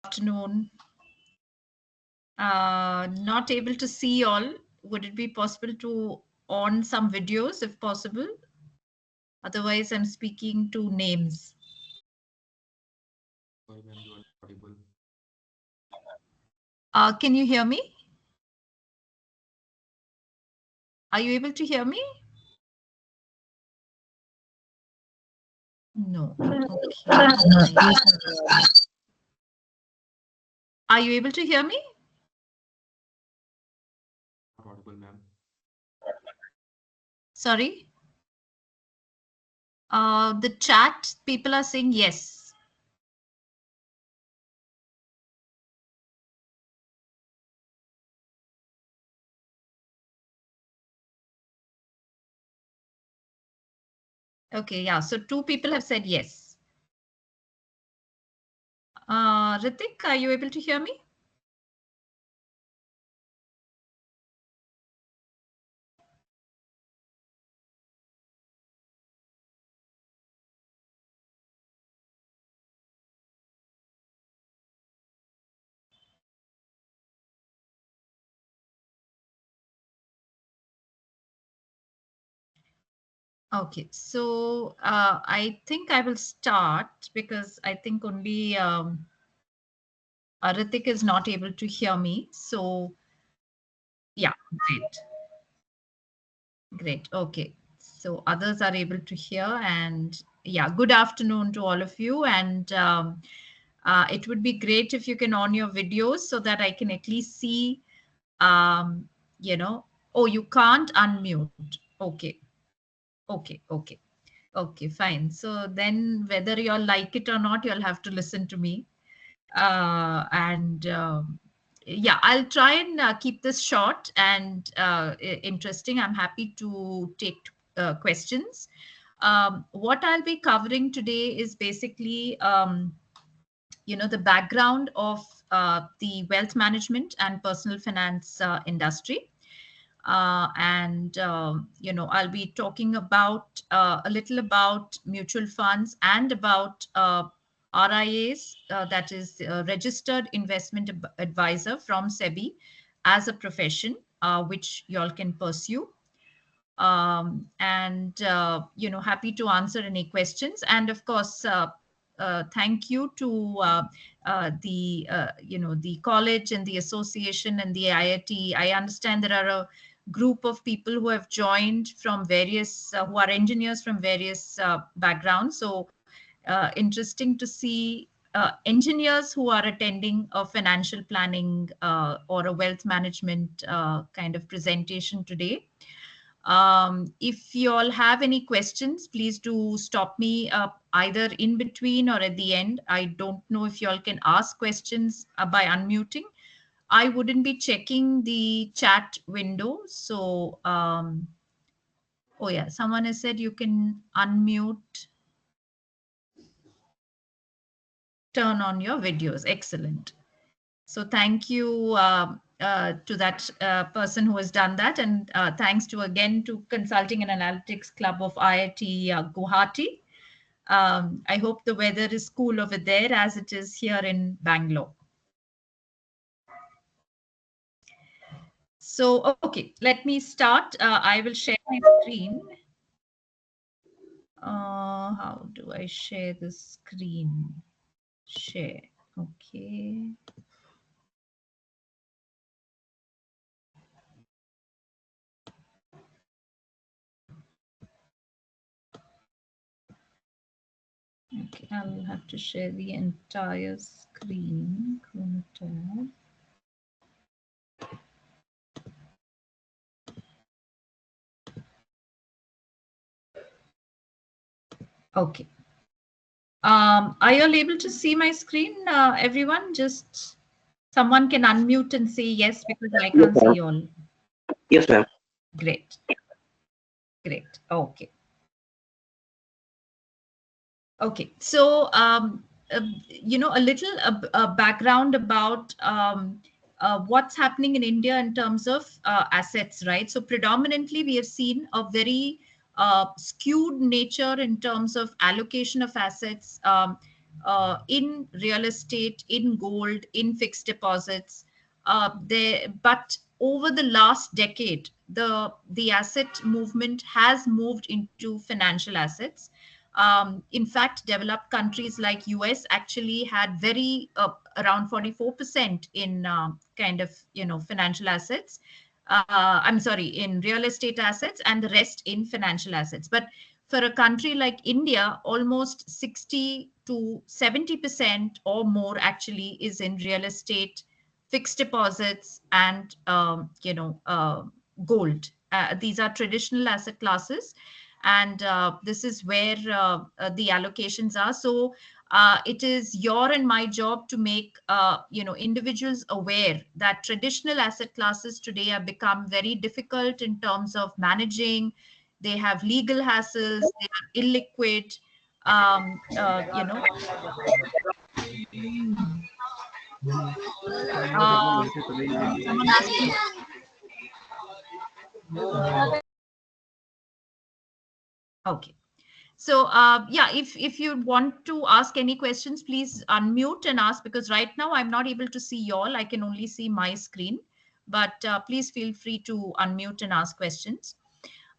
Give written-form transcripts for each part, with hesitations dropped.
Afternoon. Not able to see all. Would it be possible to on some videos if possible? Otherwise, I'm speaking to names. Can you hear me? Are you able to hear me? No. Okay. Are you able to hear me? Audible, ma'am. Sorry. The chat people are saying yes. Okay, yeah. So 2 people have said yes. Ritik, are you able to hear me? Okay, so I think I will start because I think only Ritik is not able to hear me. So yeah, great. Okay, so others are able to hear, and yeah, good afternoon to all of you. And it would be great if you can on your videos so that I can at least see, you know, oh, you can't unmute. Okay, okay. Okay, fine. So then whether you'll like it or not, you'll have to listen to me. And yeah, I'll try and keep this short and interesting. I'm happy to take questions. What I'll be covering today is basically, the background of the wealth management and personal finance industry. I'll be talking about a little about mutual funds and about RIAs, that is Registered Investment Advisor from SEBI as a profession, which y'all can pursue. Happy to answer any questions. And of course, thank you to the college and the association and the IIT. I understand there are a group of people who have joined from various, who are engineers from various backgrounds. So interesting to see engineers who are attending a financial planning or a wealth management kind of presentation today. If you all have any questions, please do stop me either in between or at the end. I don't know if you all can ask questions by unmuting. I wouldn't be checking the chat window. So, oh yeah, someone has said you can unmute, turn on your videos. Excellent. So thank you to that person who has done that. And thanks to again to Consulting and Analytics Club of IIT Guwahati. I hope the weather is cool over there as it is here in Bangalore. So, okay, let me start. I will share my screen. How do I share the screen? Share. Okay. Okay, I'll have to share the entire screen. Okay. Are you all able to see my screen, everyone? Just someone can unmute and say yes because I can't see you all. Yes, ma'am. Great. Great. Okay. Okay. So, a little background about what's happening in India in terms of assets, right? So predominantly we have seen a very skewed nature in terms of allocation of assets. in real estate, in gold, in fixed deposits. But over the last decade, the asset movement has moved into financial assets. In fact, developed countries like US actually had very around 44% in kind of financial assets. I'm sorry, in real estate assets, and the rest in financial assets. But for a country like India, almost 60 to 70% or more actually is in real estate, fixed deposits, and gold. These are traditional asset classes, and this is where the allocations are. So it is your and my job to make individuals aware that traditional asset classes today have become very difficult in terms of managing. They have legal hassles, they are illiquid. um, uh, you know Someone asking. Okay. So yeah, if you want to ask any questions, please unmute and ask, because right now I'm not able to see y'all. I can only see my screen. But please feel free to unmute and ask questions.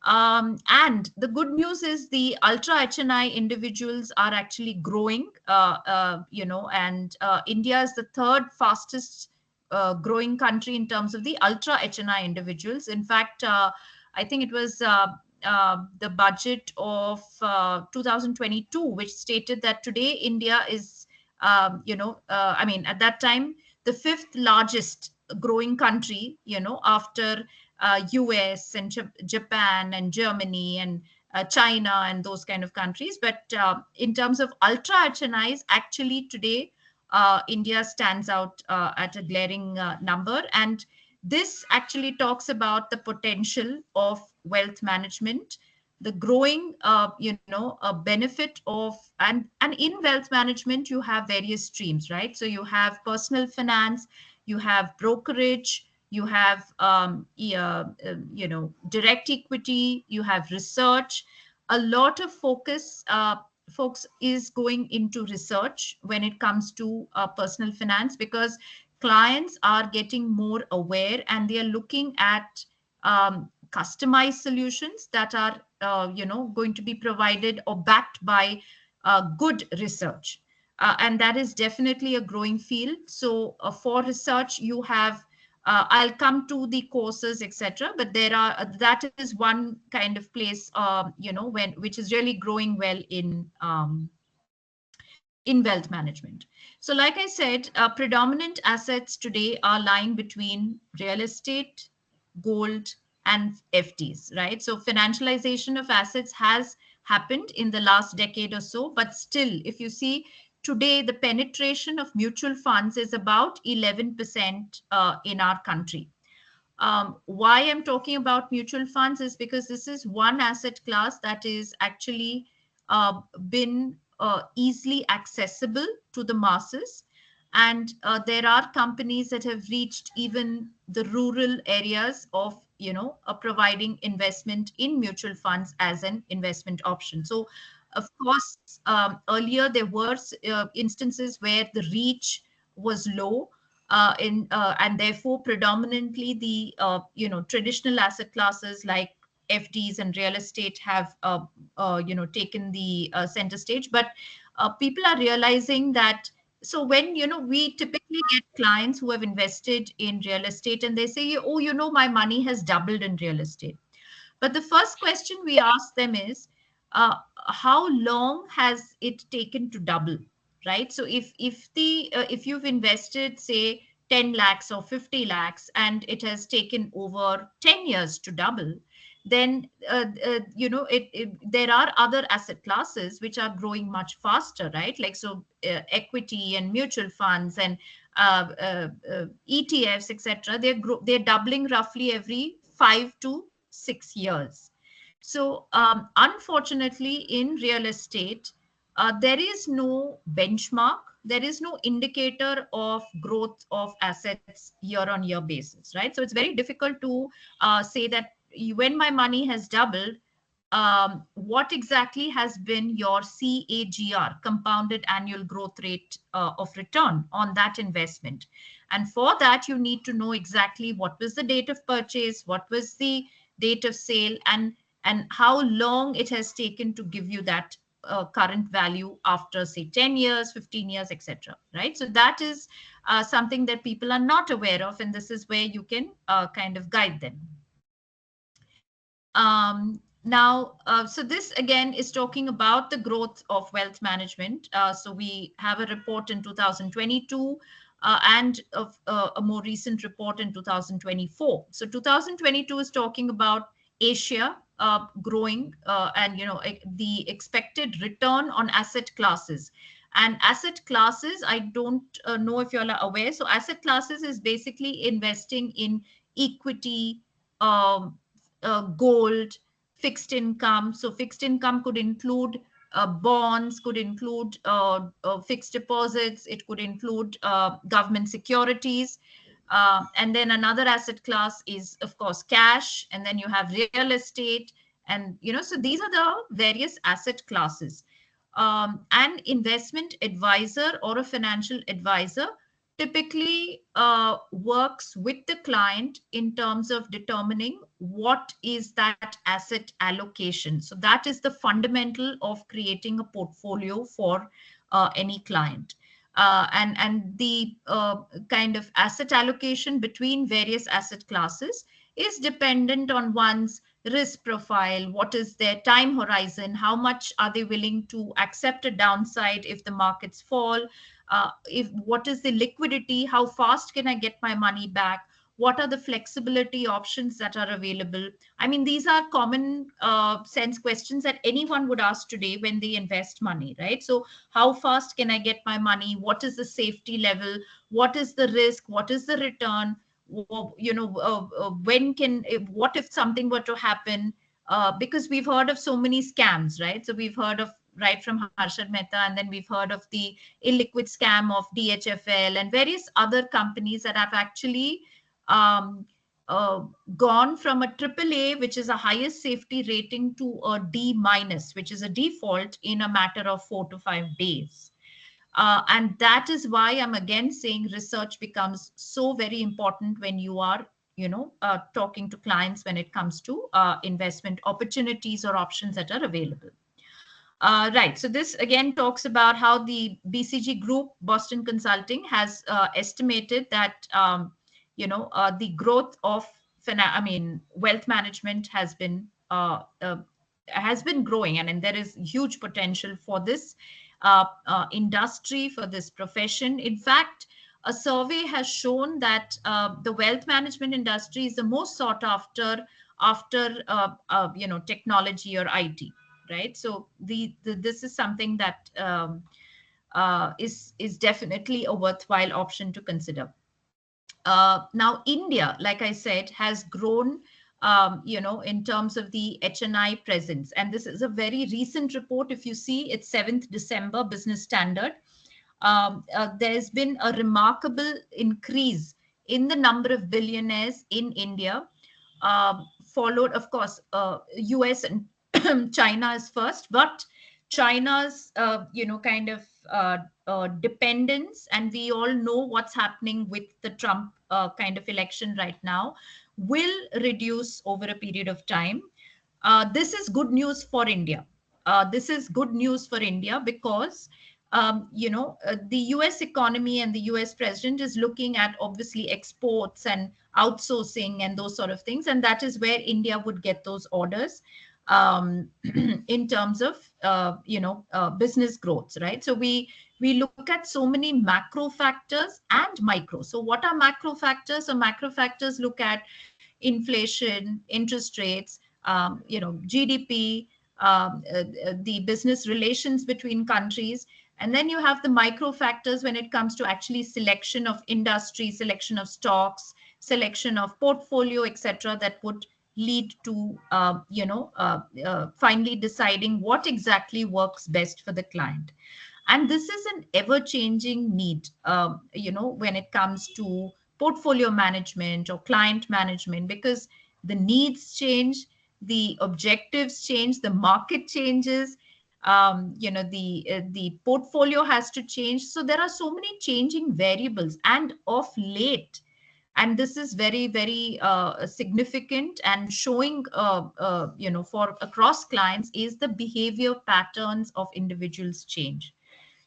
And the good news is the ultra HNI individuals are actually growing, and India is the third fastest growing country in terms of the ultra HNI individuals. In fact, I think it was the budget of 2022, which stated that today India is, I mean, at that time, the fifth largest growing country, after US and Japan and Germany and China and those kind of countries. But in terms of ultra HNIs, actually today, India stands out at a glaring number. And this actually talks about the potential of wealth management, the growing, benefit of, and in wealth management, you have various streams, right? So you have personal finance, you have brokerage, you have direct equity, you have research. A lot of focus, folks, is going into research when it comes to personal finance, because clients are getting more aware and they are looking at customized solutions that are going to be provided or backed by good research. And that is definitely a growing field. So for research, you have, I'll come to the courses, etc. But there are, that is one kind of place, which is really growing well in wealth management. So like I said, predominant assets today are lying between real estate, gold, and FDs, right? So financialization of assets has happened in the last decade or so, but still, if you see today, the penetration of mutual funds is about 11% in our country. Why I'm talking about mutual funds is because this is one asset class that is actually been easily accessible to the masses. And there are companies that have reached even the rural areas of, providing investment in mutual funds as an investment option. So, of course, earlier there were instances where the reach was low, and therefore predominantly the traditional asset classes like FDs and real estate have taken the center stage. But people are realizing that, so when we typically get clients who have invested in real estate and they say, oh, my money has doubled in real estate. But the first question we ask them is, how long has it taken to double, right? So if you've invested, say, 10 lakhs or 50 lakhs, and it has taken over 10 years to double, then there are other asset classes which are growing much faster, right? Like, so equity and mutual funds and ETFs, etc. They're doubling roughly every 5 to 6 years. So, unfortunately, in real estate, there is no benchmark, there is no indicator of growth of assets year on year basis, right? So, it's very difficult to say that when my money has doubled, what exactly has been your CAGR, compounded annual growth rate of return on that investment. And for that, you need to know exactly what was the date of purchase, what was the date of sale, and how long it has taken to give you that current value after, say, 10 years, 15 years, etc. Right? So that is something that people are not aware of, and this is where you can kind of guide them. So this again is talking about the growth of wealth management. So we have a report in 2022 and a more recent report in 2024. So 2022 is talking about Asia growing and the expected return on asset classes. And asset classes, I don't know if you all are aware. So asset classes is basically investing in equity, um, gold, fixed income. So fixed income could include bonds, could include fixed deposits, it could include government securities. And then another asset class is, of course, cash. And then you have real estate. And, so these are the various asset classes. An investment advisor or a financial advisor typically works with the client in terms of determining what is that asset allocation. So that is the fundamental of creating a portfolio for any client. And the kind of asset allocation between various asset classes is dependent on one's risk profile, what is their time horizon, how much are they willing to accept a downside if the markets fall, if what is the liquidity, how fast can I get my money back, what are the flexibility options that are available. I mean, these are common sense questions that anyone would ask today when they invest money, right? So how fast can I get my money, what is the safety level, what is the risk, what is the return, when can, what if something were to happen, because we've heard of so many scams, right? So we've heard of right from Harshad Mehta, and then we've heard of the illiquid scam of DHFL and various other companies that have actually um, gone from a triple A, which is a highest safety rating, to a D minus, which is a default in a matter of 4 to 5 days. And that is why I'm again saying research becomes so very important when you are, talking to clients when it comes to investment opportunities or options that are available. Right. So this again talks about how the BCG Group, Boston Consulting, has estimated that the growth of wealth management has been growing, and there is huge potential for this industry, for this profession. In fact, a survey has shown that the wealth management industry is the most sought after technology or IT. Right. So this is something that is definitely a worthwhile option to consider. Now, India, like I said, has grown, in terms of the HNI presence. And this is a very recent report. If you see, it's 7th December Business Standard. There's been a remarkable increase in the number of billionaires in India, followed, of course, US and China is first, but China's, dependence, and we all know what's happening with the Trump kind of election right now, will reduce over a period of time. This is good news for India. This is good news for India because the US economy and the US president is looking at obviously exports and outsourcing and those sort of things. And that is where India would get those orders in terms of, business growth, right? So we look at so many macro factors and micro. So what are macro factors? So macro factors look at inflation, interest rates, GDP, the business relations between countries. And then you have the micro factors when it comes to actually selection of industry, selection of stocks, selection of portfolio, etc., that would lead to, finally deciding what exactly works best for the client. And this is an ever-changing need, when it comes to portfolio management or client management, because the needs change, the objectives change, the market changes, the portfolio has to change. So there are so many changing variables, and of late, and this is very, very significant and showing for across clients, is the behavior patterns of individuals change.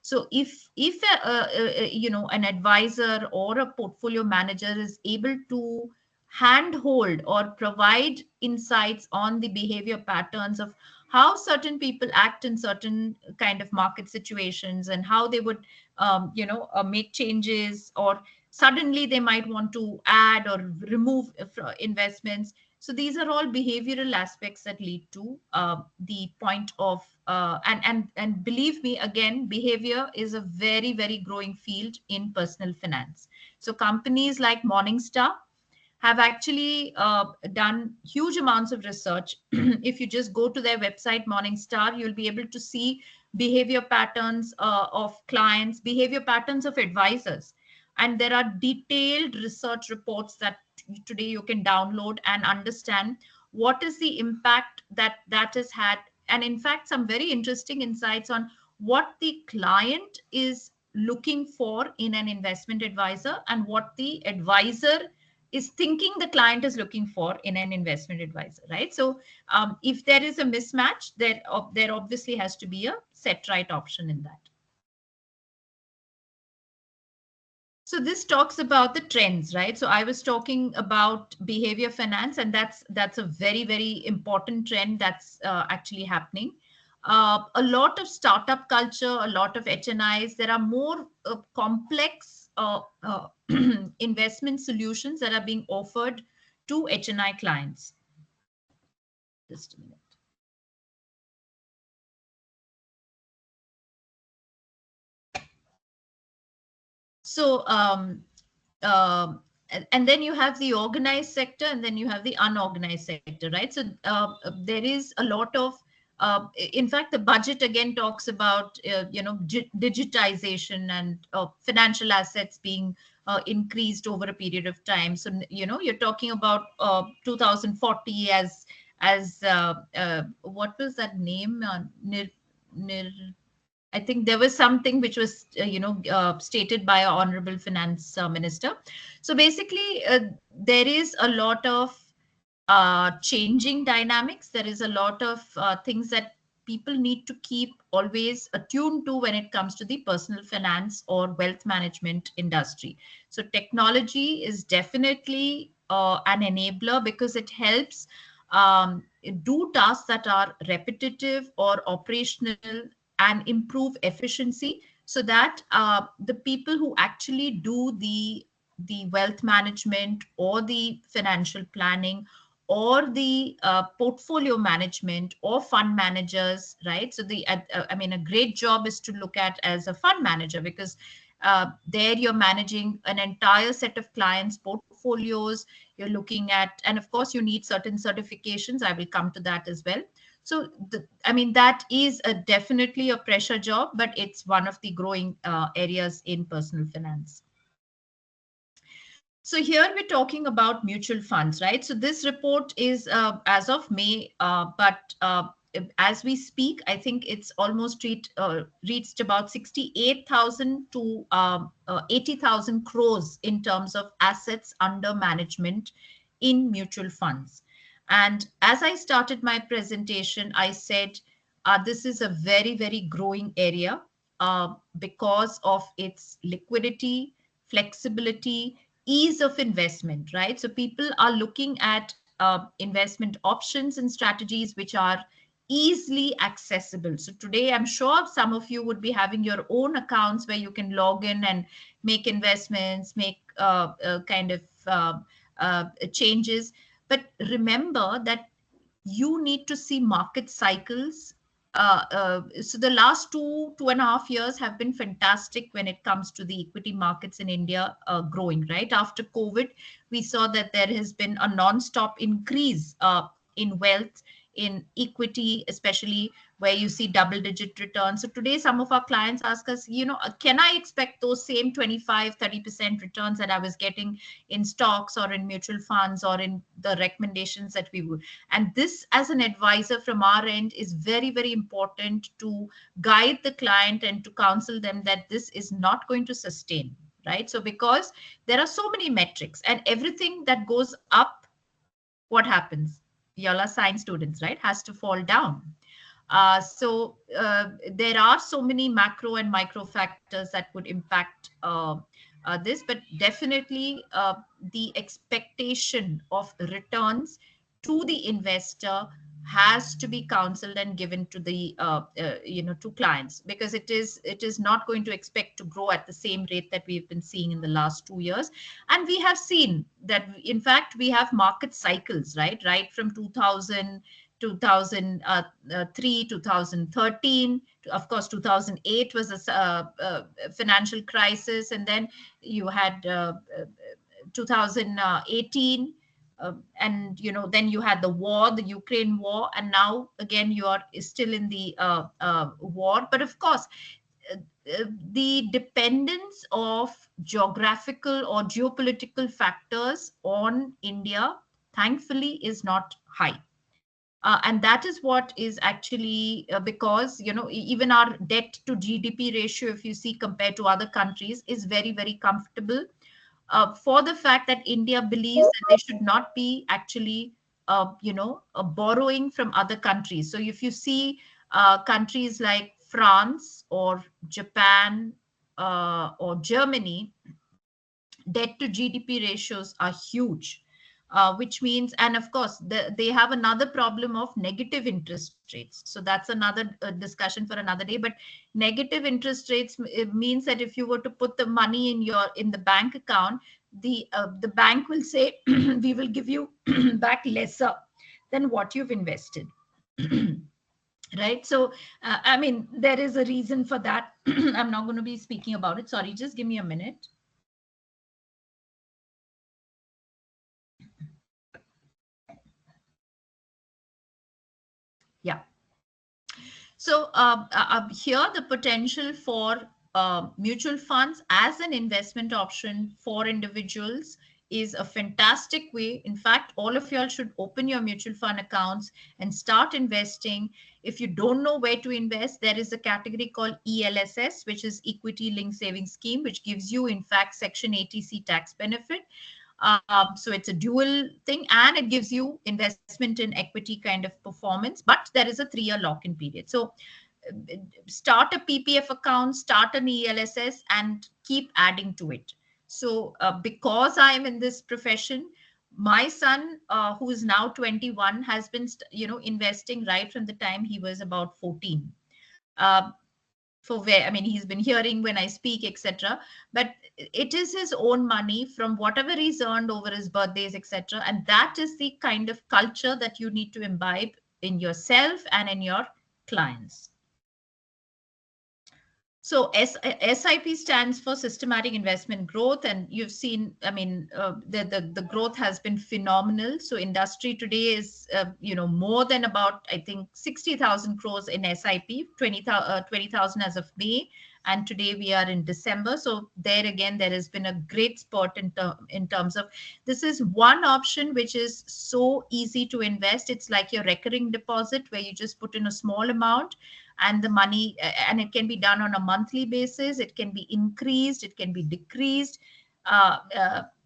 So if an advisor or a portfolio manager is able to handhold or provide insights on the behavior patterns of how certain people act in certain kind of market situations, and how they would make changes, or suddenly they might want to add or remove investments. So these are all behavioral aspects that lead to the point of and believe me, again, behavior is a very, very growing field in personal finance. So companies like Morningstar have actually done huge amounts of research. If you just go to their website, Morningstar, you'll be able to see behavior patterns of clients, behavior patterns of advisors. And there are detailed research reports that today you can download and understand what is the impact that that has had. And in fact, some very interesting insights on what the client is looking for in an investment advisor, and what the advisor is thinking the client is looking for in an investment advisor, right? So if there is a mismatch, there obviously has to be a set right option in that. So this talks about the trends, right? So I was talking about behavior finance, and that's a very, very important trend that's actually happening. A lot of startup culture, a lot of HNIs. There are more complex investment solutions that are being offered to HNI clients. Just a minute. So and then you have the organized sector, and then you have the unorganized sector, right? So there is a lot of in fact, the budget again talks about digitization and financial assets being increased over a period of time. So you're talking about 2040 as what was that name? I think there was something which was, stated by our honorable finance minister. So basically, there is a lot of changing dynamics. There is a lot of things that people need to keep always attuned to when it comes to the personal finance or wealth management industry. So technology is definitely an enabler, because it helps do tasks that are repetitive or operational, and improve efficiency, so that the people who actually do the wealth management or the financial planning or the portfolio management or fund managers, right? So I mean, a great job is to look at as a fund manager, because there you're managing an entire set of clients' portfolios. You're looking at, and of course, you need certain certifications. I will come to that as well. So, I mean, that is definitely a pressure job, but it's one of the growing areas in personal finance. So here we're talking about mutual funds, right? So this report is as of May, but as we speak, I think it's almost reached about 68,000 to 80,000 crores in terms of assets under management in mutual funds. And as I started my presentation, I said this is a very, very growing area because of its liquidity, flexibility, ease of investment, right? So people are looking at investment options and strategies which are easily accessible. So today, I'm sure some of you would be having your own accounts where you can log in and make investments, make kind of changes. But remember that you need to see market cycles. So the last 2.5 years have been fantastic when it comes to the equity markets in India growing, right? After COVID, we saw that there has been a non-stop increase in wealth in equity, especially where you see double-digit returns. So today, some of our clients ask us, can I expect those same 25-30% returns that I was getting in stocks or in mutual funds or in the recommendations that we would? And this, as an advisor from our end, is very, very important to guide the client and to counsel them that this is not going to sustain, right? So because there are so many metrics and everything that goes up, what happens? Y'all are science students, right? Has to fall down. So there are so many macro and micro factors that would impact this, but definitely the expectation of returns to the investor has to be counseled and given to the to clients, because it is not going to expect to grow at the same rate that we've been seeing in the last 2 years. And we have seen that, in fact, we have market cycles, right from 2000, 2003, 2013. Of course, 2008 was a financial crisis, and then you had 2018, and then you had the war, the Ukraine war, and now again you are still in the war. But of course, uh, the dependence of geographical or geopolitical factors on India, thankfully, is not high. And that is what is actually because even our debt to GDP ratio, if you see compared to other countries, is very, very comfortable, for the fact that India believes that they should not be actually borrowing from other countries. So if you see countries like France or Japan or Germany, debt to GDP ratios are huge, which means, and of course, they have another problem of negative interest rates. So that's another discussion for another day. But negative interest rates means that if you were to put the money in the bank account, the bank will say, we will give you back lesser than what you've invested. Right. So, I mean, there is a reason for that. I'm not going to be speaking about it. Sorry, just give me a minute. Yeah. So here, the potential for mutual funds as an investment option for individuals is a fantastic way. In fact, all of y'all should open your mutual fund accounts and start investing. If you don't know where to invest, there is a category called ELSS, which is Equity Linked Savings Scheme, which gives you, in fact, Section 80C tax benefit. So it's a dual thing, and it gives you investment in equity kind of performance, but there is a 3-year lock-in period. So start a PPF account, start an ELSS, and keep adding to it. So because I am in this profession, my son, who is now 21, has been investing right from the time he was about 14. For where, I mean, he's been hearing when I speak, etc. But it is his own money from whatever he's earned over his birthdays, etc. And that is the kind of culture that you need to imbibe in yourself and in your clients. So SIP stands for Systematic Investment Growth, and you've seen, I mean, the growth has been phenomenal. So industry today is, more than about, I think, 60,000 crores in SIP, 20,000 as of May, and today we are in December. So there again, there has been a great spurt in terms of, this is one option which is so easy to invest. It's like your recurring deposit where you just put in a small amount, and the money, and it can be done on a monthly basis, it can be increased, it can be decreased,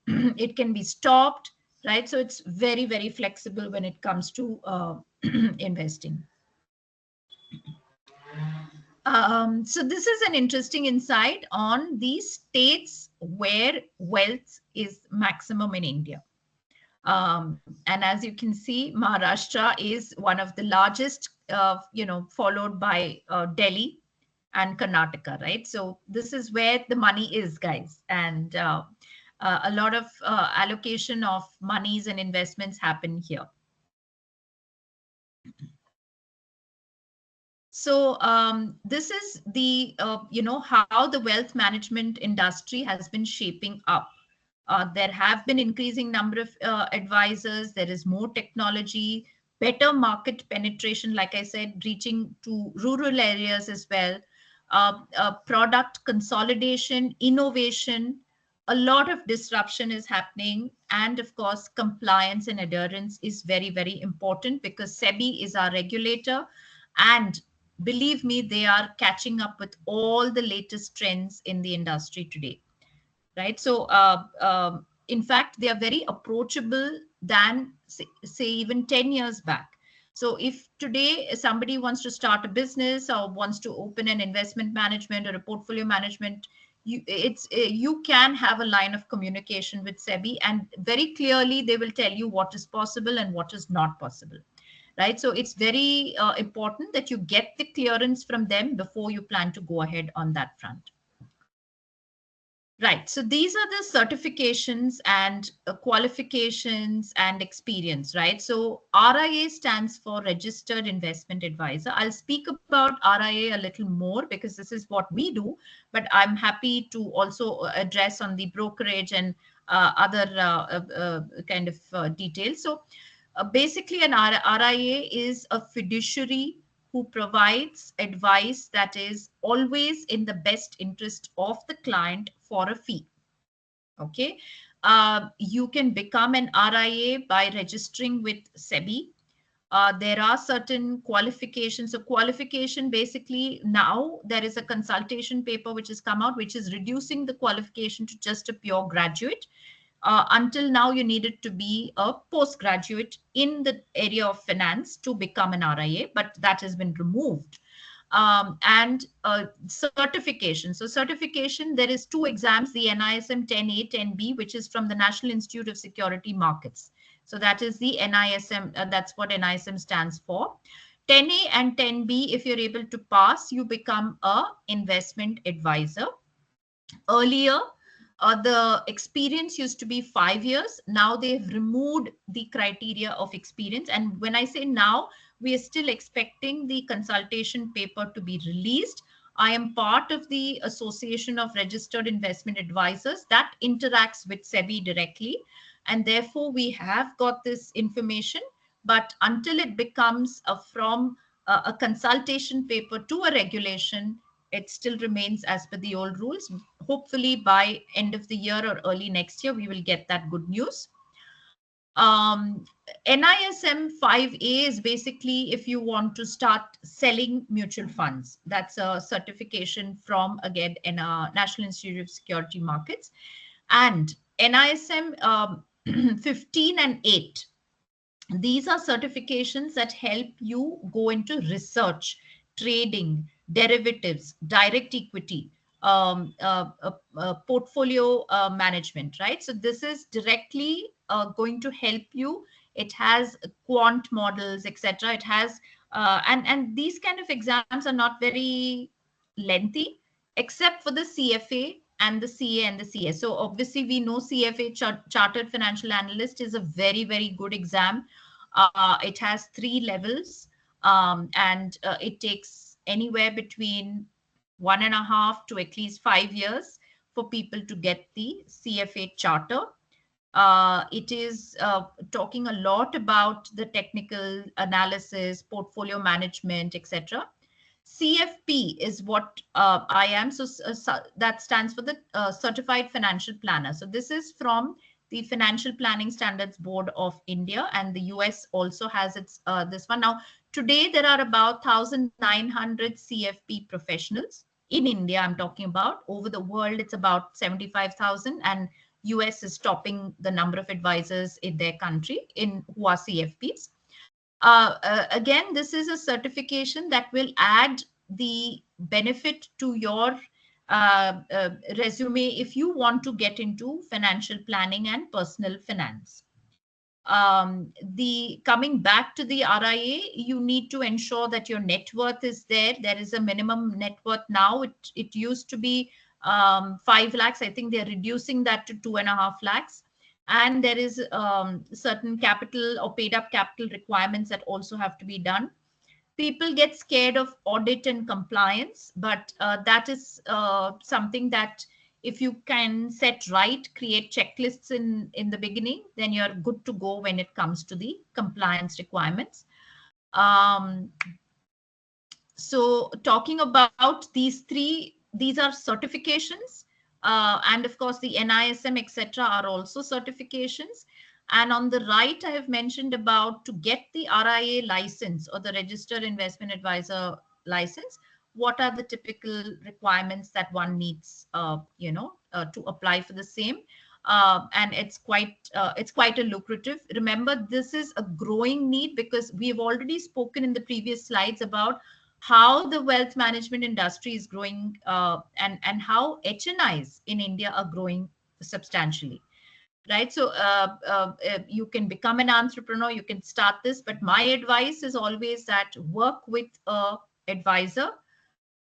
it can be stopped, right? So it's very, very flexible when it comes to investing. So this is an interesting insight on the states where wealth is maximum in India. And as you can see, Maharashtra is one of the largest, followed by Delhi and Karnataka, right? So this is where the money is, guys. And a lot of allocation of monies and investments happen here. So this is the, how the wealth management industry has been shaping up. There have been increasing number of advisors. There is more technology. better market penetration, like I said, reaching to rural areas as well, product consolidation, innovation, a lot of disruption is happening. And of course, compliance and adherence is very, very important because SEBI is our regulator. And believe me, they are catching up with all the latest trends in the industry today, right? So, in fact, they are very approachable than say even 10 years back. So if today somebody wants to start a business or wants to open an investment management or a portfolio management, you can have a line of communication with SEBI, and very clearly they will tell you what is possible and what is not possible, right? So it's very important that you get the clearance from them before you plan to go ahead on that front. Right. So these are the certifications and qualifications and experience, right? So RIA stands for Registered Investment Advisor. I'll speak about RIA a little more because this is what we do, but I'm happy to also address on the brokerage and other kind of details. So basically, an RIA is a fiduciary who provides advice that is always in the best interest of the client for a fee. Okay. You can become an RIA by registering with SEBI. There are certain qualifications. So qualification, basically now there is a consultation paper which has come out, which is reducing the qualification to just a pure graduate. Until now, you needed to be a postgraduate in the area of finance to become an RIA, but that has been removed. And certification. So certification, there is two exams, the NISM 10A, 10B, which is from the National Institute of Security Markets. So that is the NISM, that's what NISM stands for. 10A and 10B, if you're able to pass, you become a investment advisor. Earlier, the experience used to be 5 years. Now they've removed the criteria of experience. And when I say now, we are still expecting the consultation paper to be released. I am part of the Association of Registered Investment Advisors that interacts with SEBI directly. And therefore, we have got this information. But until it becomes from a consultation paper to a regulation, it still remains as per the old rules. Hopefully by end of the year or early next year, we will get that good news. NISM 5A is basically if you want to start selling mutual funds. That's a certification from, again, National Institute of Security Markets. And NISM 15 and 8. These are certifications that help you go into research, trading, derivatives, direct equity, portfolio management, right? So this is directly going to help you. It has quant models, etc. It has, and these kind of exams are not very lengthy, except for the CFA and the CA and the CS. So obviously we know CFA, Chartered Financial Analyst, is a very, very good exam. It has 3 levels, and it takes anywhere between 1.5 to at least 5 years for people to get the CFA charter. It is talking a lot about the technical analysis, portfolio management, etc. CFP is what I am. So that stands for the Certified Financial Planner. So this is from the Financial Planning Standards Board of India, and the US also has its this one. Now, today there are about 1,900 CFP professionals in India. I'm talking about. Over the world, it's about 75,000, and US is topping the number of advisors in their country who are CFPs. Again, this is a certification that will add the benefit to your resume if you want to get into financial planning and personal finance. The coming back to the RIA, you need to ensure that your net worth is there. There is a minimum net worth now. It used to be 5 lakhs. I think they're reducing that to 2.5 lakhs. And there is certain capital or paid up capital requirements that also have to be done. People get scared of audit and compliance, but that is something that if you can set right, create checklists in the beginning, then you're good to go when it comes to the compliance requirements. Um, so talking about these three, these are certifications, and of course the NISM, etc., are also certifications. And on the right, I have mentioned about to get the RIA license or the Registered Investment Advisor license. What are the typical requirements that one needs, to apply for the same? And it's quite a lucrative. Remember, this is a growing need because we've already spoken in the previous slides about how the wealth management industry is growing, and how HNIs in India are growing substantially, right? So you can become an entrepreneur, you can start this, but my advice is always that work with a advisor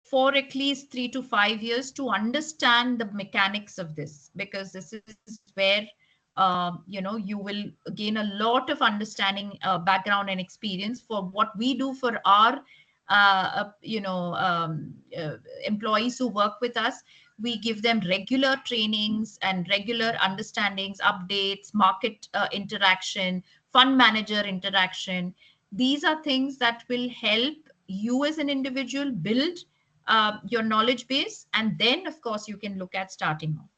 for at least 3 to 5 years to understand the mechanics of this, because this is where you will gain a lot of understanding, background and experience for what we do for our employees who work with us. We give them regular trainings and regular understandings, updates, market interaction, fund manager interaction. These are things that will help you as an individual build your knowledge base, and then of course you can look at starting off.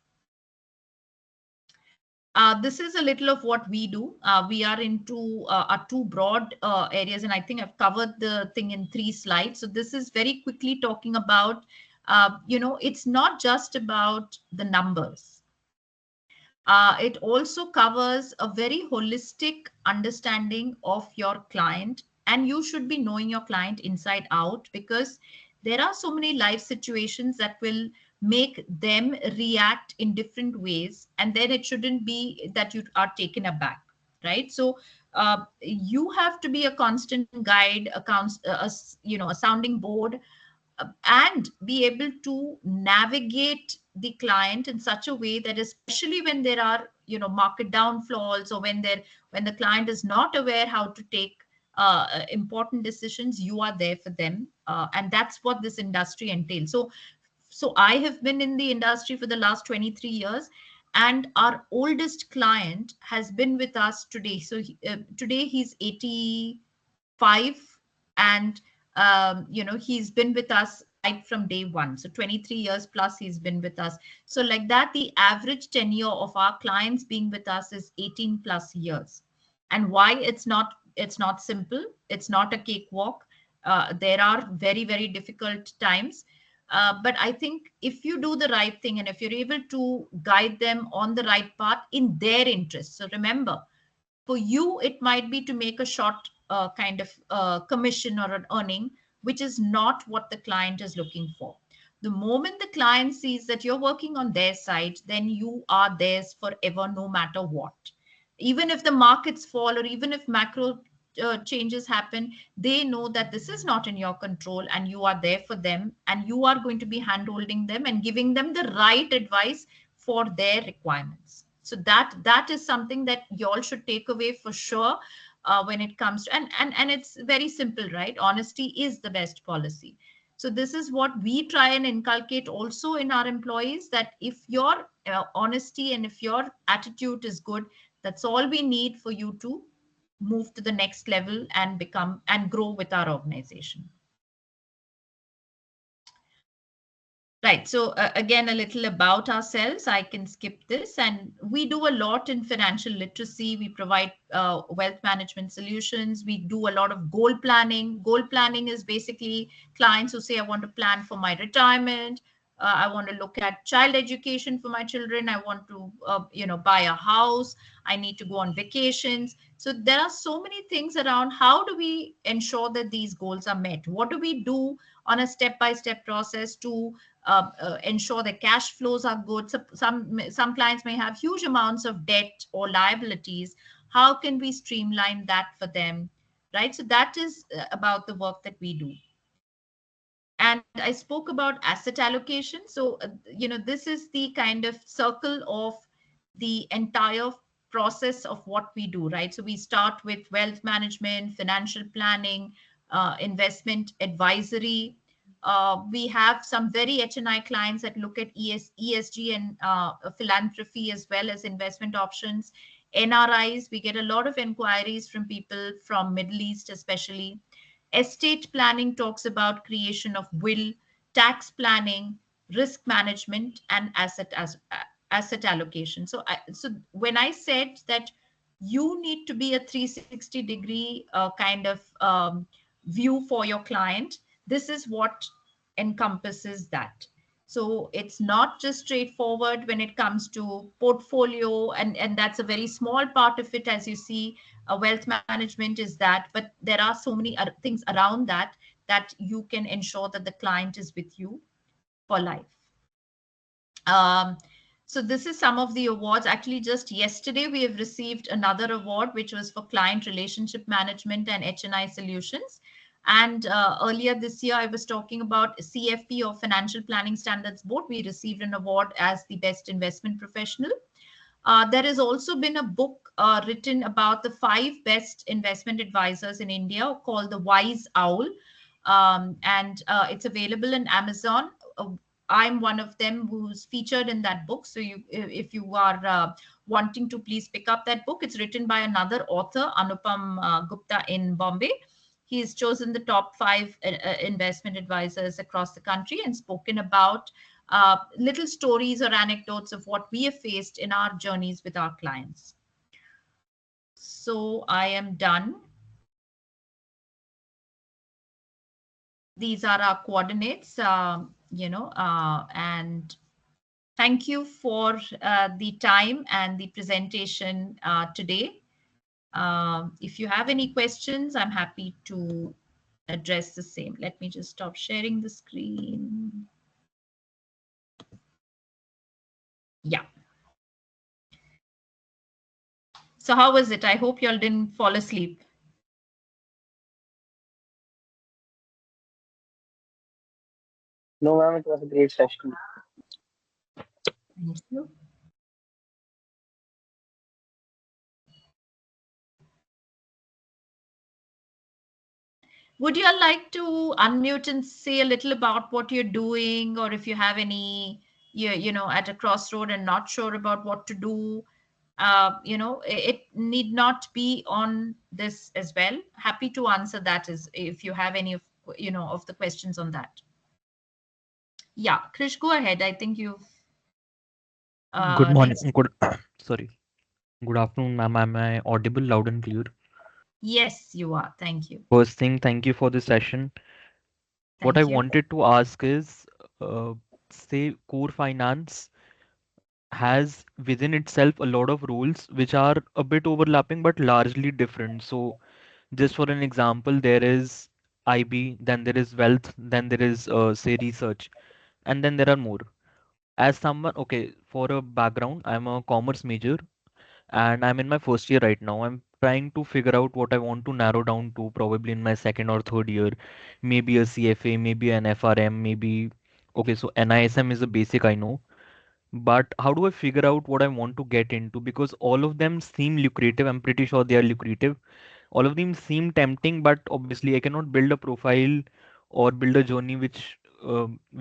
This is a little of what we do. We are into our two broad areas, and I think I've covered the thing in 3 slides. So this is very quickly talking about, it's not just about the numbers. It also covers a very holistic understanding of your client, and you should be knowing your client inside out, because there are so many life situations that will make them react in different ways, and then it shouldn't be that you are taken aback, right? So you have to be a constant guide, a sounding board, and be able to navigate the client in such a way that, especially when there are market downfalls, or when the client is not aware how to take important decisions, you are there for them, and that's what this industry entails. So I have been in the industry for the last 23 years, and our oldest client has been with us today. So today he's 85, and he's been with us right from day one. So 23 years plus he's been with us. So like that, the average tenure of our clients being with us is 18 plus years. And why it's not simple, it's not a cakewalk. There are very, very difficult times. But I think if you do the right thing, and if you're able to guide them on the right path in their interest. So remember, for you, it might be to make a short kind of commission or an earning, which is not what the client is looking for. The moment the client sees that you're working on their side, then you are theirs forever, no matter what. Even if the markets fall, or even if macro changes happen, they know that this is not in your control, and you are there for them, and you are going to be handholding them and giving them the right advice for their requirements. So that is something that y'all should take away for sure, when it comes to, and it's very simple, right? Honesty is the best policy. So this is what we try and inculcate also in our employees, that if your honesty and if your attitude is good, that's all we need for you to move to the next level and become and grow with our organization. Right. So again, a little about ourselves. I can skip this. And we do a lot in financial literacy. We provide wealth management solutions. We do a lot of goal planning. Goal planning is basically clients who say, I want to plan for my retirement. I want to look at child education for my children. I want to, buy a house. I need to go on vacations. So there are so many things around how do we ensure that these goals are met? What do we do on a step-by-step process to ensure that cash flows are good? So some clients may have huge amounts of debt or liabilities. How can we streamline that for them, right? So that is about the work that we do. And I spoke about asset allocation. So this is the kind of circle of the entire process of what we do, right? So we start with wealth management, financial planning, investment advisory. We have some very HNI clients that look at ESG and philanthropy, as well as investment options. NRIs, we get a lot of inquiries from people from Middle East, especially. Estate planning talks about creation of will, tax planning, risk management, and asset allocation. So when I said that you need to be a 360-degree kind of view for your client, this is what encompasses that. So it's not just straightforward when it comes to portfolio, and that's a very small part of it. As you see, wealth management is that, but there are so many other things around that that you can ensure that the client is with you for life. Um, so this is some of the awards. Actually, just yesterday we have received another award, which was for client relationship management and HNI solutions. And earlier this year, I was talking about CFP, or Financial Planning Standards Board. We received an award as the best investment professional. There has also been a book written about the 5 best investment advisors in India called The Wise Owl. And it's available in Amazon. I'm one of them who's featured in that book. So if you are wanting to, please pick up that book. It's written by another author, Anupam Gupta in Bombay. He's chosen the top 5 investment advisors across the country and spoken about little stories or anecdotes of what we have faced in our journeys with our clients. So I am done. These are our coordinates, and thank you for the time and the presentation today. If you have any questions, I'm happy to address the same. Let me just stop sharing the screen. Yeah. So how was it? I hope you all didn't fall asleep. No, ma'am, it was a great session. Thank you. Would you all like to unmute and say a little about what you're doing, or if you have any, at a crossroad and not sure about what to do? It need not be on this as well. Happy to answer that as if you have any of the questions on that. Yeah, Krish, go ahead. I think you've Good morning. raised. Good, sorry. Good afternoon, ma'am. Am I audible, loud and clear? Yes, you are. Thank you. First thing, thank you for the session. What I Thank you. wanted to ask is, uh, say, core finance has within itself a lot of rules which are a bit overlapping but largely different. So, just for an example, there is IB, then there is wealth, then there is, say, research, and then there are more. As someone, okay, for a background, I'm a commerce major and I'm in my first year right now. I'm trying to figure out what I want to narrow down to probably in my second or third year. Maybe a CFA, maybe an FRM, maybe. Okay, so NISM is a basic I know. But how do I figure out what I want to get into? Because all of them seem lucrative. I'm pretty sure they are lucrative. All of them seem tempting, but obviously I cannot build a profile or build a journey which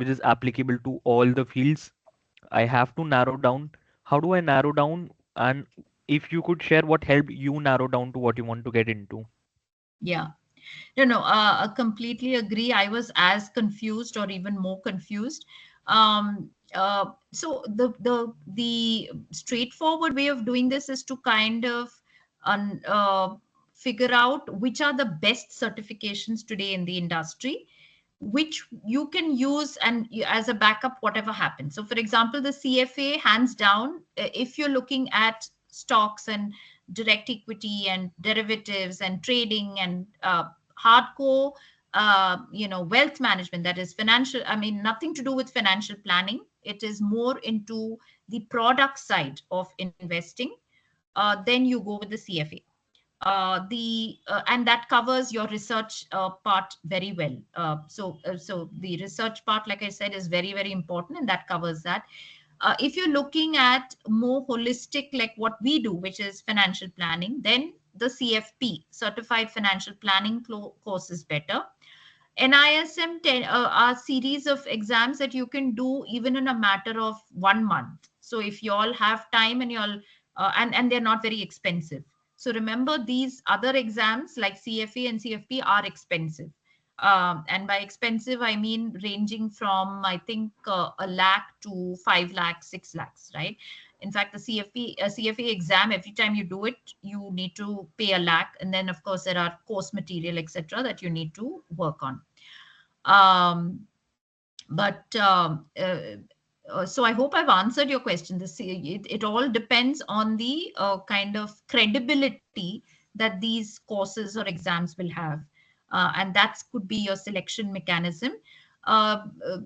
is applicable to all the fields. I have to narrow down. How do I narrow down? And if you could share what helped you narrow down to what you want to get into. Yeah. No, I completely agree. I was as confused or even more confused. So the straightforward way of doing this is to kind of un, figure out which are the best certifications today in the industry, which you can use as a backup whatever happens. So, for example, the CFA, hands down, if you're looking at stocks and direct equity and derivatives and trading and hardcore wealth management, that is financial, I mean nothing to do with financial planning, it is more into the product side of investing, then you go with the CFA. The And that covers your research part very well. So the research part, like I said, is very, very important, and that covers that. If you're looking at more holistic, like what we do, which is financial planning, then the CFP, Certified Financial Planning course, is better. NISM are series of exams that you can do even in a matter of 1 month. So if you all have time and you all and they're not very expensive. So remember, these other exams like CFA and CFP are expensive. And by expensive, I mean ranging from, I think, a lakh to 5 lakhs, 6 lakhs, right? In fact, the CFA exam, every time you do it, you need to pay a lakh. And then, of course, there are course material, etc., that you need to work on. But so I hope I've answered your question. It all depends on the kind of credibility that these courses or exams will have, and that could be your selection mechanism. Uh, uh,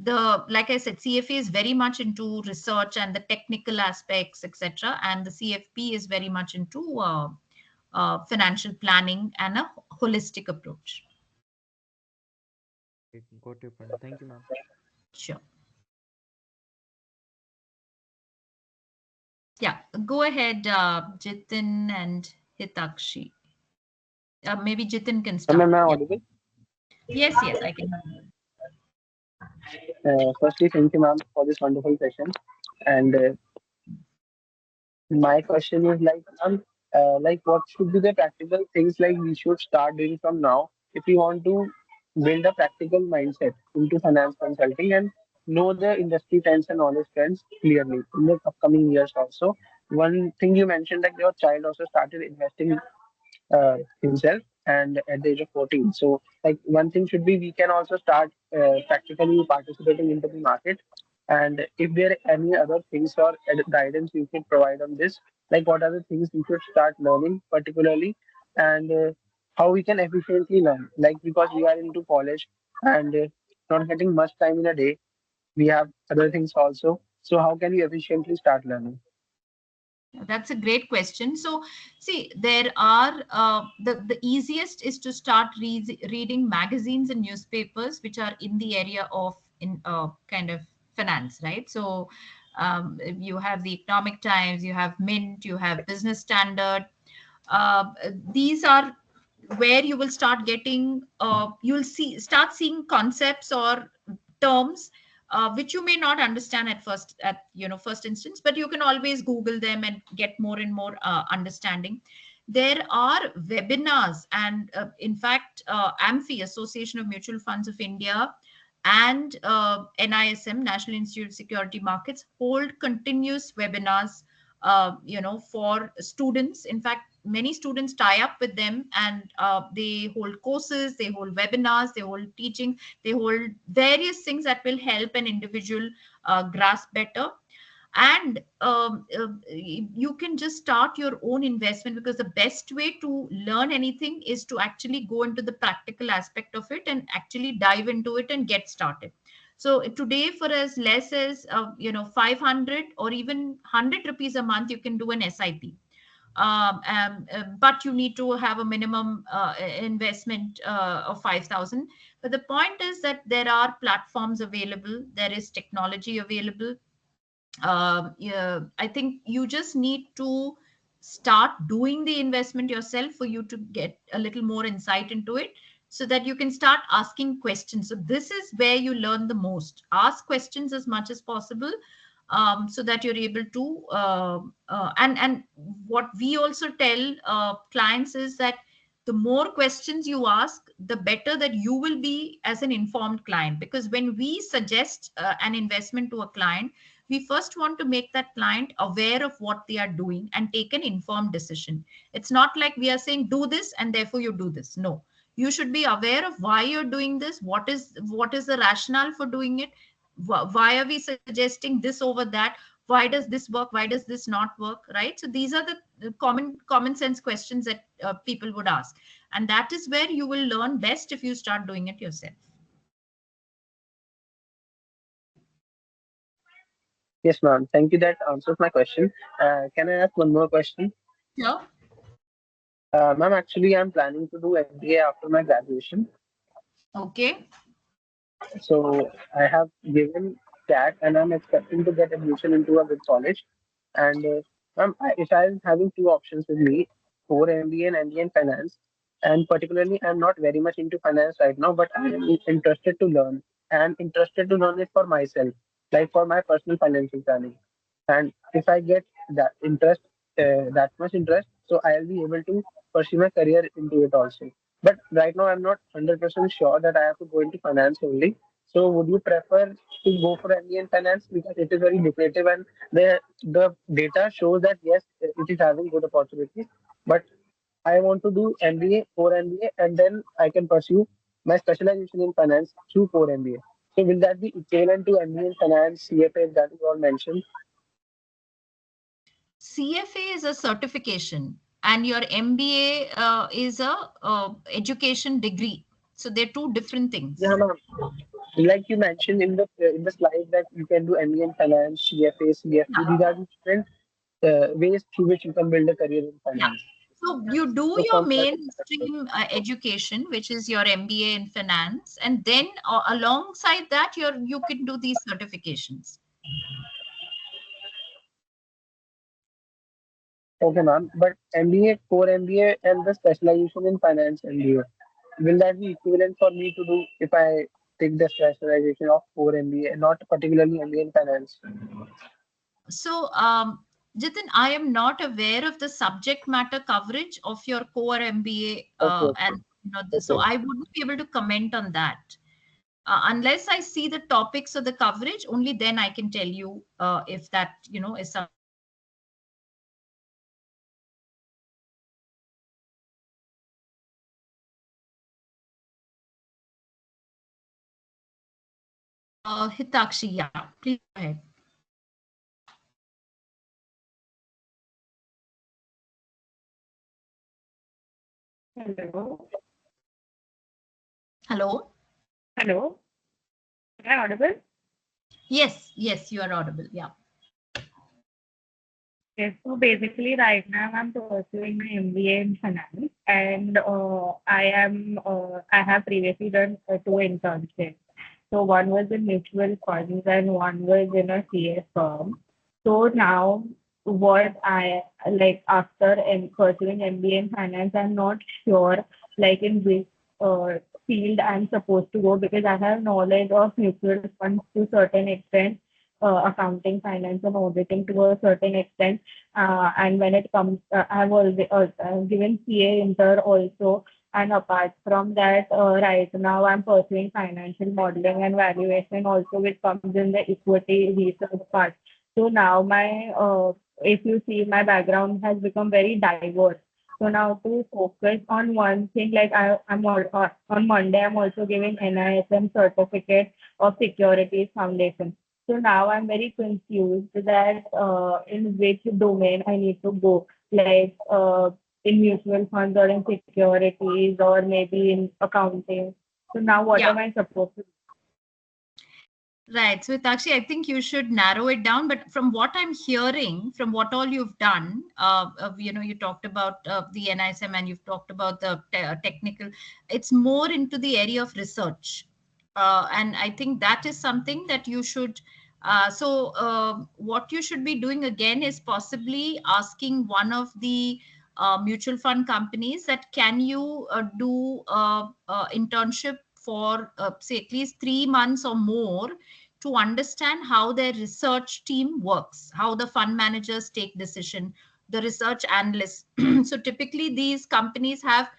the Like I said, CFA is very much into research and the technical aspects, etc., and the CFP is very much into financial planning and a holistic approach. Got your point. Thank you, ma'am. Sure. Yeah, go ahead, Jitin and Hitakshi. Maybe Jitin can Ma'am, start. am I Yeah. audible? Yes, yes, I can. Firstly, thank you, ma'am, for this wonderful session. And my question is like, like what should be the practical things like we should start doing from now if we want to build a practical mindset into finance consulting and know the industry trends and knowledge trends clearly in the upcoming years also. One thing you mentioned, like your child also started investing himself and at the age of 14. So like one thing should be we can also start practically participating into the market. And if there are any other things or guidance you could provide on this, like what are the things we should start learning particularly, and how we can efficiently learn, like because we are into college and not getting much time in a day, we have other things also. So how can we efficiently start learning? That's a great question. So, see, there are the easiest is to start reading magazines and newspapers which are in the area of in kind of finance, right? So, you have the Economic Times, you have Mint, you have Business Standard. These are where you will start getting you'll start seeing concepts or terms which you may not understand at first instance, but you can always google them and get more and more understanding. There are webinars, and in fact, AMFI, Association of Mutual Funds of India, and NISM, National Institute of Security Markets, hold continuous webinars for students. In fact, many students tie up with them, and they hold courses, they hold webinars, they hold teaching, they hold various things that will help an individual grasp better. And you can just start your own investment, because the best way to learn anything is to actually go into the practical aspect of it and actually dive into it and get started. So today, for as less as 500 or even 100 rupees a month, you can do an SIP. But you need to have a minimum investment of 5,000. But the point is that there are platforms available, there is technology available. Yeah, I think you just need to start doing the investment yourself for you to get a little more insight into it, so that you can start asking questions. So this is where you learn the most. Ask questions as much as possible, so that you're able to and what we also tell clients is that the more questions you ask, the better that you will be as an informed client. Because when we suggest an investment to a client, we first want to make that client aware of what they are doing and take an informed decision. It's not like we are saying do this and therefore you do this. No, you should be aware of why you're doing this, what is the rationale for doing it, why are we suggesting this over that, why does this work, why does this not work, right? So these are the common sense questions that people would ask, and that is where you will learn best if you start doing it yourself. Yes, ma'am. Thank you. That answers my question. Can I ask one more question? Yeah. Ma'am, actually, I'm planning to do MBA after my graduation. Okay. So I have given that, and I'm expecting to get admission into a good college. And ma'am, if I'm having two options with me, for MBA and MBA in finance, and particularly I'm not very much into finance right now, but I am interested to learn, and interested to learn it for myself, like for my personal financial planning. And if I get that interest, that much interest, so I'll be able to pursue my career into it also. But right now, I'm not 100% sure that I have to go into finance only. So, would you prefer to go for MBA in finance because it is very lucrative and the data shows that yes, it is having good opportunities. But I want to do MBA, core MBA, and then I can pursue my specialization in finance through core MBA. So, will that be equivalent to MBA in finance, CFA that you all mentioned? CFA is a certification, and your MBA is a education degree. So they're two different Yeah, things. ma'am. Like you mentioned in the slide that you can do MBA in finance, CFA, CFP. Yeah. These are the different ways through which you can build a career in Yeah. finance. So you do So your from that perspective, mainstream education, which is your MBA in finance, and then alongside that, you can do these certifications. okay, ma'am. But MBA, core MBA, and the specialization in finance MBA, will that be equivalent for me to do if I take the specialization of core MBA, not particularly MBA in finance? So, Jitin, I am not aware of the subject matter coverage of your core MBA, Okay, okay, and so okay. I wouldn't be able to comment on that. Unless I see the topics of the coverage, only then I can tell you if that is something. Hitakshi, yeah, please go ahead. Hello. Hello. Hello. Am I audible? Yes, yes, you are audible. Yeah. Yes. So basically, right now I'm pursuing my MBA in finance, and I have previously done two internships. So one was in mutual funds and one was in a CA firm. So now what I like after pursuing MBA in finance, I'm not sure like in which uh, field I'm supposed to go because I have knowledge of mutual funds to certain extent, accounting, finance, and auditing to a certain extent. And when it comes, I've always given CA inter also. And apart from that, right now I'm pursuing financial modeling and valuation also, which comes in the equity research part. So now if you see, my background has become very diverse. So now to focus on one thing, like on Monday, I'm also giving NISM certificate of Securities Foundation. So now I'm very confused that in which domain I need to go, like in mutual funds or in securities or maybe in accounting. So now what Yeah. am I supposed to Right. So, Hitakshi, I think you should narrow it down. But from what I'm hearing, from what all you've done, you talked about the NISM and you've talked about the technical. It's more into the area of research, and I think that is something that you should. What you should be doing again is possibly asking one of the mutual fund companies that can you do internship for say at least 3 months or more to understand how their research team works, how the fund managers take decision, the research analysts. So typically these companies have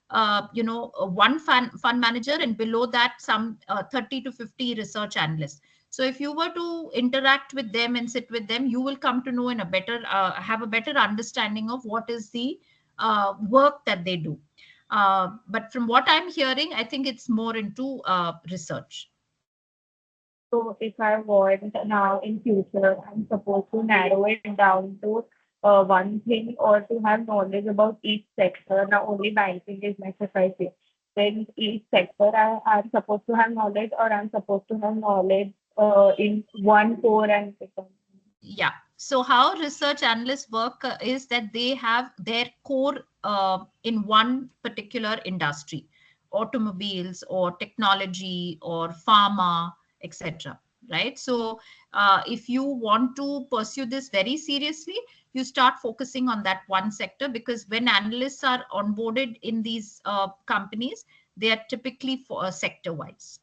one fund manager and below that some 30 to 50 research analysts. So if you were to interact with them and sit with them, you will come to know in a better have a better understanding of what is the work that they do. But from what I'm hearing, I think it's more into research. So if I want now in future, I'm supposed to narrow it down to one thing or to have knowledge about each sector. Now only banking is my specialty. Then each sector I'm supposed to have knowledge or I'm supposed to have knowledge in one core and become. Yeah. So how research analysts work is that they have their core in one particular industry, automobiles or technology or pharma, etc. Right. So if you want to pursue this very seriously, you start focusing on that one sector because when analysts are onboarded in these companies, they are typically for sector wise.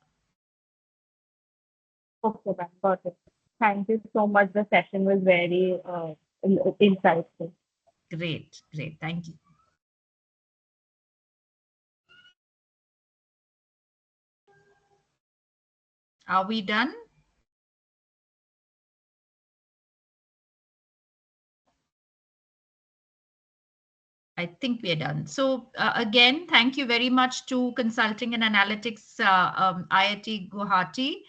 Okay, ma'am, got it. Thank you so much. The session was very insightful. Great, great. Thank you. Are we done? I think we are done. So again, thank you very much to Consulting and Analytics IIT Guwahati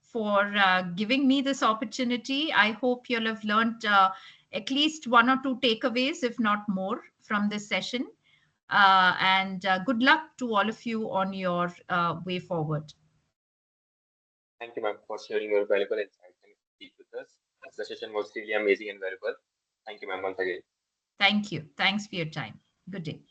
for giving me this opportunity. I hope you'll have learned at least one or two takeaways, if not more, from this session. And good luck to all of you on your way forward. Thank you, ma'am, for sharing your valuable insights and speak with us. The session was really amazing and valuable. Thank you, ma'am, once again. Thank you. Thanks for your time. Good day.